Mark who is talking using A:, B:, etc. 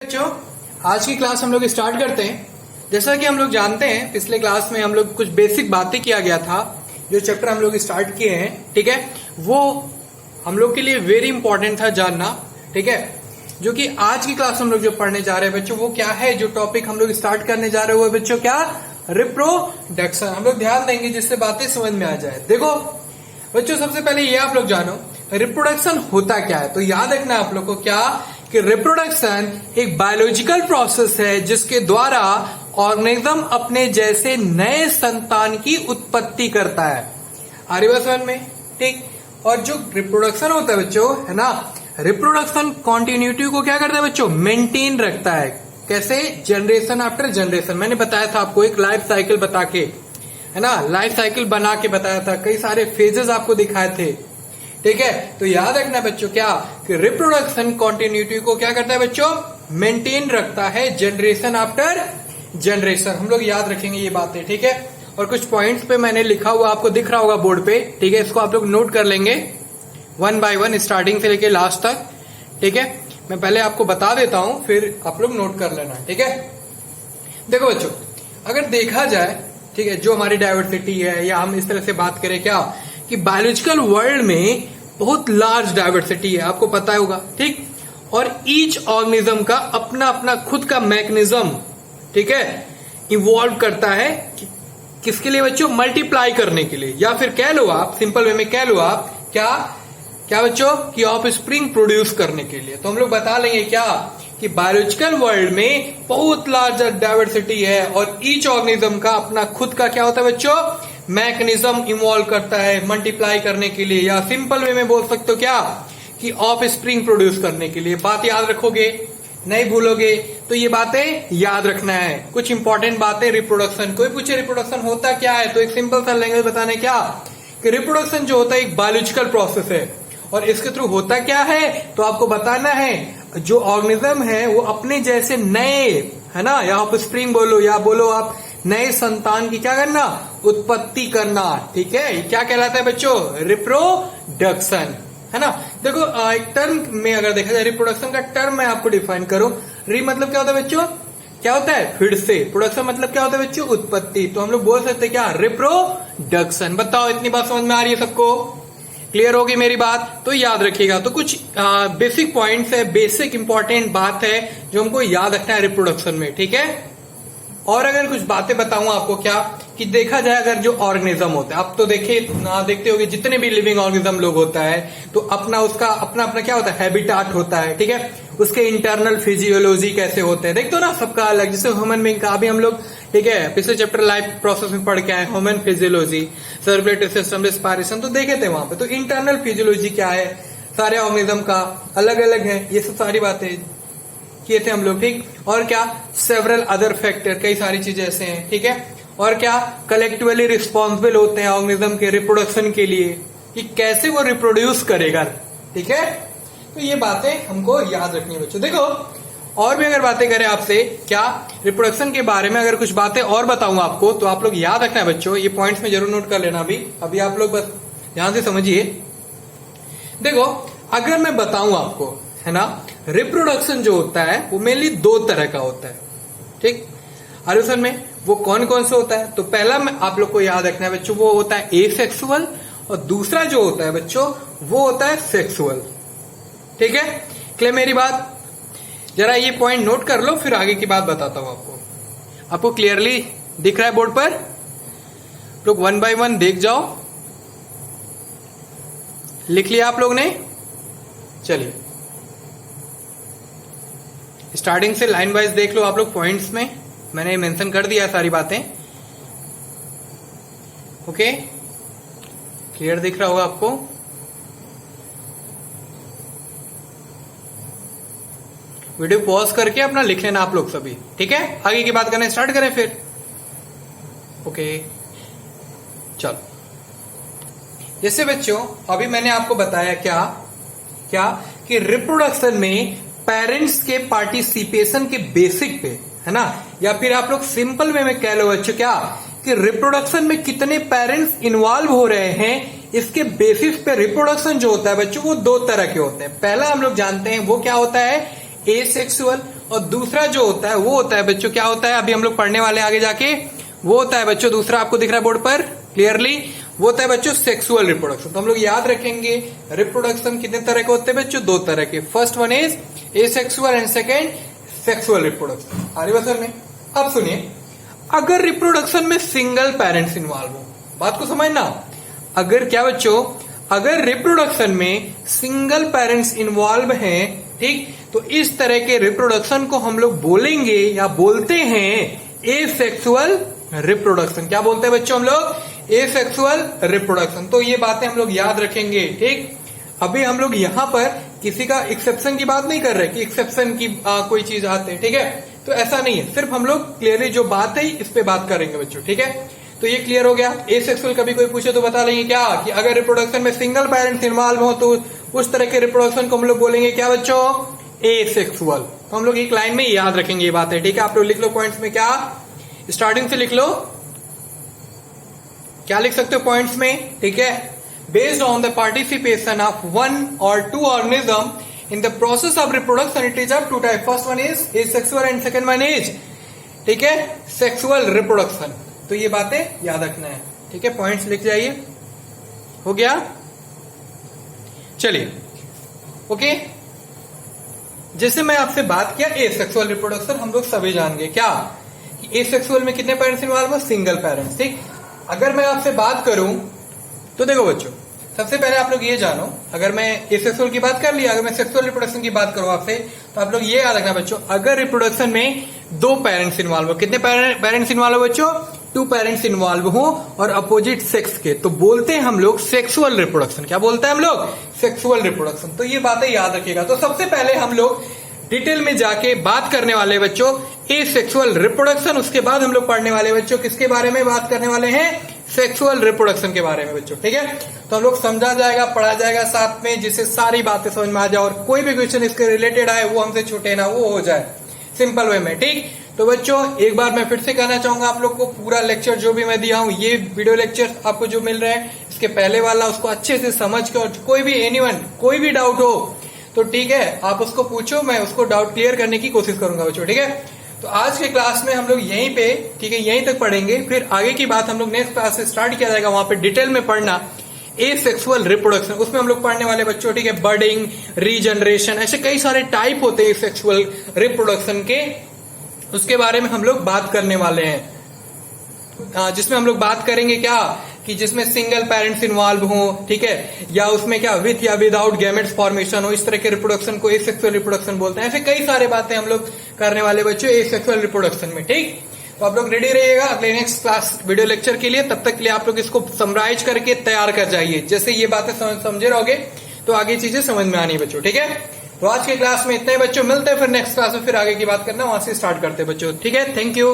A: बच्चों, आज की क्लास हम लोग स्टार्ट करते हैं। जैसा कि हम लोग जानते हैं, पिछले क्लास में हम लोग कुछ बेसिक बातें किया गया था। जो चैप्टर हम लोग स्टार्ट किए हैं, ठीक है, वो हम लोग के लिए वेरी इंपॉर्टेंट था जानना, ठीक है। जो कि आज की क्लास हम लोग जो पढ़ने जा रहे हैं बच्चों, वो क्या है, जो टॉपिक हम लोग स्टार्ट करने जा रहे हैं वो बच्चों क्या, रिप्रोडक्शन। हम लोग ध्यान देंगे जिससे बातें समझ में आ जाए। देखो बच्चों, सबसे पहले ये आप लोग जानो रिप्रोडक्शन होता क्या है। तो याद रखना आप लोग को क्या, कि रिप्रोडक्शन एक बायोलॉजिकल प्रोसेस है जिसके द्वारा ऑर्गेनिज्म अपने जैसे नए संतान की उत्पत्ति करता है। आ रही बात समझ में, ठीक। और जो रिप्रोडक्शन होता है बच्चों, है ना, रिप्रोडक्शन कॉन्टिन्यूटी को क्या करता है बच्चों, मेंटेन रखता है। कैसे, जनरेशन आफ्टर जनरेशन। मैंने बताया था आपको एक लाइफ साइकिल बता के, है ना, लाइफ साइकिल बना के बताया था, कई सारे फेजेस आपको दिखाए थे, ठीक है। तो याद रखना बच्चों क्या, कि रिप्रोडक्शन कॉन्टिन्यूटी को क्या करता है बच्चों, मेंटेन रखता है जनरेशन आफ्टर जनरेशन। हम लोग याद रखेंगे ये बातें, ठीक है। और कुछ पॉइंट्स पे मैंने लिखा हुआ आपको दिख रहा होगा बोर्ड पे, ठीक है। इसको आप लोग नोट कर लेंगे वन बाय वन, स्टार्टिंग से लेके लास्ट तक, ठीक है। मैं पहले आपको बता देता हूं, फिर आप लोग नोट कर लेना, ठीक है। देखो बच्चों, अगर देखा जाए, ठीक है, जो हमारी डाइवर्सिटी है, या हम इस तरह से बात करें क्या, कि बायोलॉजिकल वर्ल्ड में बहुत लार्ज डाइवर्सिटी है, आपको पता होगा, ठीक। और ईच ऑर्गेनिज्म का अपना अपना खुद का मैकेनिज्म, ठीक है, इवॉल्व करता है किसके लिए बच्चों, मल्टीप्लाई करने के लिए, या फिर कह लो आप, सिंपल वे में कह लो आप, क्या क्या बच्चों, कि ऑफ स्प्रिंग प्रोड्यूस करने के लिए। तो हम लोग बता लेंगे क्या, कि बायोलॉजिकल वर्ल्ड में बहुत लार्ज डाइवर्सिटी है, और ईच ऑर्गेनिज्म का अपना खुद का क्या होता है बच्चों, मैकेनिज्म इवॉल्व करता है मल्टीप्लाई करने के लिए, या सिंपल वे में बोल सकते हो क्या, कि ऑफ स्प्रिंग प्रोड्यूस करने के लिए। बात याद रखोगे, नहीं भूलोगे, तो ये बातें याद रखना है। कुछ इंपॉर्टेंट बातें, रिप्रोडक्शन, कोई पूछे रिप्रोडक्शन होता क्या है, तो एक सिंपल सा लैंग्वेज बताने क्या, कि रिप्रोडक्शन जो होता है एक बायोलॉजिकल प्रोसेस है, और इसके थ्रू होता क्या है, तो आपको बताना है, जो ऑर्गेनिज्म है वो अपने जैसे नए, है ना, या ऑफ स्प्रिंग बोलो, या बोलो आप नए संतान की क्या करना, उत्पत्ति करना, ठीक है। क्या कहलाता है बच्चों, रिप्रोडक्शन, है ना। देखो एक टर्म में अगर देखा जाए, रिप्रोडक्शन का टर्म मैं आपको डिफाइन करूं, री मतलब क्या होता है बच्चों, क्या होता है, फिर से। प्रोडक्शन मतलब क्या होता है बच्चों, उत्पत्ति। तो हम लोग बोल सकते हैं क्या, रिप्रोडक्शन। बताओ, इतनी बात समझ में आ रही है सबको, क्लियर होगी मेरी बात, तो याद रखिएगा। तो कुछ बेसिक पॉइंट्स है, बेसिक इंपॉर्टेंट बात है जो हमको याद रखना है रिप्रोडक्शन में, ठीक है। और अगर कुछ बातें बताऊं आपको क्या, कि देखा जाए अगर जो ऑर्गेनिज्म होता है, अब तो देखते होगे जितने भी लिविंग ऑर्गेनिज्म लोग होता है, तो अपना उसका अपना अपना क्या होता है, हैबिटाट होता है, ठीक है। उसके इंटरनल फिजियोलॉजी कैसे होते हैं, देखते हो ना, सबका अलग। जैसे ह्यूमन बीइंग का अभी हम लोग, ठीक है, पिछले चैप्टर लाइफ प्रोसेस में पढ़ के आए, human physiology, circulatory system, respiration, तो देखे थे वहां पे। तो इंटरनल फिजियोलॉजी क्या है, सारे ऑर्गेनिज्म का अलग अलग है, ये सब सारी बातें किए थे हम लोग, ठीक। और क्या, सेवरल अदर फैक्टर, कई सारी चीजें ऐसे हैं, ठीक है। और क्या, कलेक्टिवली रिस्पॉन्सिबल होते हैं ऑर्गेनिज्म के रिप्रोडक्शन के लिए, कि कैसे वो रिप्रोड्यूस करेगा, ठीक है। तो ये बातें हमको याद रखनी है बच्चों। देखो और भी अगर बातें करें आपसे क्या, रिप्रोडक्शन के बारे में अगर कुछ बातें और बताऊं आपको, तो आप लोग याद रखना है बच्चों, ये पॉइंट्स में जरूर नोट कर लेना। अभी आप लोग बस ध्यान से समझिए। देखो अगर मैं बताऊं आपको, है ना, रिप्रोडक्शन जो होता है वो मेनली दो तरह का होता है, ठीक। आयुषण में वो कौन कौन से होता है, तो पहला में आप लोग को याद रखना है बच्चों, वो होता है एसेक्सुअल, और दूसरा जो होता है बच्चों वो होता है सेक्सुअल, ठीक है। क्लियर मेरी बात, जरा ये पॉइंट नोट कर लो, फिर आगे की बात बताता हूं आपको। आपको क्लियरली दिख रहा है बोर्ड पर, लोग वन बाय वन देख जाओ, लिख लिया आप लोग ने। चलिए स्टार्टिंग से लाइन वाइज देख लो आप लोग, पॉइंट्स में मैंने मेंशन कर दिया सारी बातें, ओके। क्लियर दिख रहा होगा आपको। वीडियो पॉज करके अपना लिख लेना आप लोग सभी, ठीक है। आगे की बात करना स्टार्ट करें फिर, ओके। चलो, जैसे बच्चों अभी मैंने आपको बताया क्या क्या, कि रिप्रोडक्शन में पेरेंट्स के पार्टिसिपेशन के बेसिक पे, है ना, या फिर आप लोग सिंपल वे में कह लो बच्चों क्या, कि रिप्रोडक्शन में कितने पेरेंट्स इन्वॉल्व हो रहे हैं, इसके बेसिस पे रिप्रोडक्शन जो होता है बच्चों वो दो तरह के होते हैं। पहला हम लोग जानते हैं वो क्या होता है, एसेक्सुअल, और दूसरा जो होता है वो होता है बच्चों, क्या होता है अभी हम लोग पढ़ने वाले आगे जाके, वो होता है बच्चों दूसरा, आपको दिख रहा है बोर्ड पर क्लियरली, वो होता है बच्चों सेक्सुअल रिप्रोडक्शन। तो हम लोग याद रखेंगे रिप्रोडक्शन कितने तरह के होते हैं बच्चों, 2 तरह के। First one is asexual and second sexual reproduction. आगे बात करने, अब सुनिए, अगर रिप्रोडक्शन में सिंगल पेरेंट्स इन्वॉल्व हो, बात को समझना, अगर क्या बच्चों, अगर रिप्रोडक्शन में सिंगल पेरेंट्स इन्वॉल्व हैं, ठीक, तो इस तरह के रिप्रोडक्शन को हम लोग बोलेंगे या बोलते हैं एसेक्सुअल रिप्रोडक्शन। क्या बोलते हैं बच्चों हम लोग, एसेक्सुअल रिप्रोडक्शन। तो ये बातें हम लोग याद रखेंगे, ठीक। अभी हम लोग यहाँ पर किसी का एक्सेप्शन की बात नहीं कर रहे कि एक्सेप्शन की कोई चीज आते, ठीक है, तो ऐसा नहीं है, सिर्फ हम लोग क्लियरली जो बात है इस पे बात करेंगे बच्चों, ठीक है। तो ये क्लियर हो गया। एसेक्सुअल कभी कोई पूछे तो बता लेंगे क्या, कि अगर रिप्रोडक्शन में सिंगल पेरेंट्स इन्वॉल्व हो तो उस तरह के रिप्रोडक्शन को हम लोग बोलेंगे क्या बच्चों, एसेक्सुअल। तो हम लोग एक लाइन में याद रखेंगे ये बात है, ठीक है। आप लोग लिख लो पॉइंट्स में, क्या स्टार्टिंग से लिख लो, क्या लिख सकते हो पॉइंट्स में, ठीक है। Based on the participation of 1 or 2 organism in the process of reproduction it is of 2 type. First one is asexual and second one is, ठीक है, सेक्सुअल रिप्रोडक्शन। तो ये बातें याद रखना है, ठीक है, पॉइंट्स लिख जाइए, हो गया। चलिए ओके, जैसे मैं आपसे बात किया एसेक्सुअल रिप्रोडक्शन, हम लोग सभी जान गए क्या, एसेक्सुअल में कितने पेरेंट्स इन्वॉल्व है, सिंगल पेरेंट्स, ठीक। अगर मैं आपसे बात करूं तो देखो बच्चों, सबसे पहले आप लोग ये जानो, अगर मैं एसेक्सुअल की बात कर लिया, अगर मैं सेक्सुअल रिप्रोडक्शन की बात करूं आपसे, तो आप लोग ये याद रखना बच्चों, अगर रिप्रोडक्शन में 2 पेरेंट्स इन्वॉल्व हो, कितने पेरेंट्स इन्वॉल्व हो बच्चों, 2 पेरेंट्स इन्वॉल्व हो और अपोजिट सेक्स के, तो बोलते हैं हम लोग सेक्सुअल रिप्रोडक्शन। क्या बोलते हैं हम लोग, सेक्सुअल रिप्रोडक्शन। तो ये बातें याद रखिएगा। तो सबसे पहले हम लोग डिटेल में जाके बात करने वाले बच्चों एसेक्सुअल रिप्रोडक्शन, उसके बाद हम लोग पढ़ने वाले बच्चों किसके बारे में बात करने वाले हैं, सेक्सुअल रिप्रोडक्शन के बारे में बच्चों, ठीक है। तो हम लोग समझा जाएगा, पढ़ा जाएगा साथ में, जिससे सारी बातें समझ में आ जाए और कोई भी क्वेश्चन इसके रिलेटेड आए वो हमसे छूटे ना, वो हो जाए सिंपल वे में, ठीक। तो बच्चों एक बार मैं फिर से कहना चाहूंगा आप लोग को, पूरा लेक्चर जो भी मैं दिया हूं, ये वीडियो लेक्चर आपको जो मिल रहे हैं, इसके पहले वाला उसको अच्छे से समझ के, और कोई भी एनीवन कोई भी डाउट हो तो ठीक है आप उसको पूछो, मैं उसको डाउट क्लियर करने की कोशिश करूंगा बच्चों, ठीक है। तो आज के क्लास में हम लोग यहीं पे, ठीक है, यहीं तक पढ़ेंगे, फिर आगे की बात हम लोग नेक्स्ट क्लास से स्टार्ट किया जाएगा, वहां पे डिटेल में पढ़ना एसेक्सुअल रिप्रोडक्शन। उसमें हम लोग पढ़ने वाले बच्चों, ठीक है, बर्डिंग, रीजनरेशन, ऐसे कई सारे टाइप होते हैं सेक्सुअल रिप्रोडक्शन के, उसके बारे में हम लोग बात करने वाले हैं, जिसमें हम लोग बात करेंगे क्या, कि जिसमें सिंगल पेरेंट्स इन्वॉल्व हो, ठीक है, या उसमें क्या विथ या विदाउट गैमेट्स फॉर्मेशन हो, इस तरह के रिप्रोडक्शन को एसेक्सुअल रिप्रोडक्शन बोलते हैं। ऐसे कई सारे बातें हम लोग करने वाले बच्चों एसेक्सुअल रिप्रोडक्शन में, ठीक। तो आप लोग रेडी रहिएगा अगले नेक्स्ट क्लास वीडियो लेक्चर के लिए। तब तक के लिए आप लोग इसको समराइज करके तैयार कर जाइए, जैसे ये बातें समझे रहोगे तो आगे चीजें समझ में आनी बच्चों, ठीक है। तो आज के क्लास में इतने बच्चों, मिलते हैं फिर नेक्स्ट क्लास में, फिर आगे की बात करना वहां से स्टार्ट करते हैं बच्चों, ठीक है। Thank you.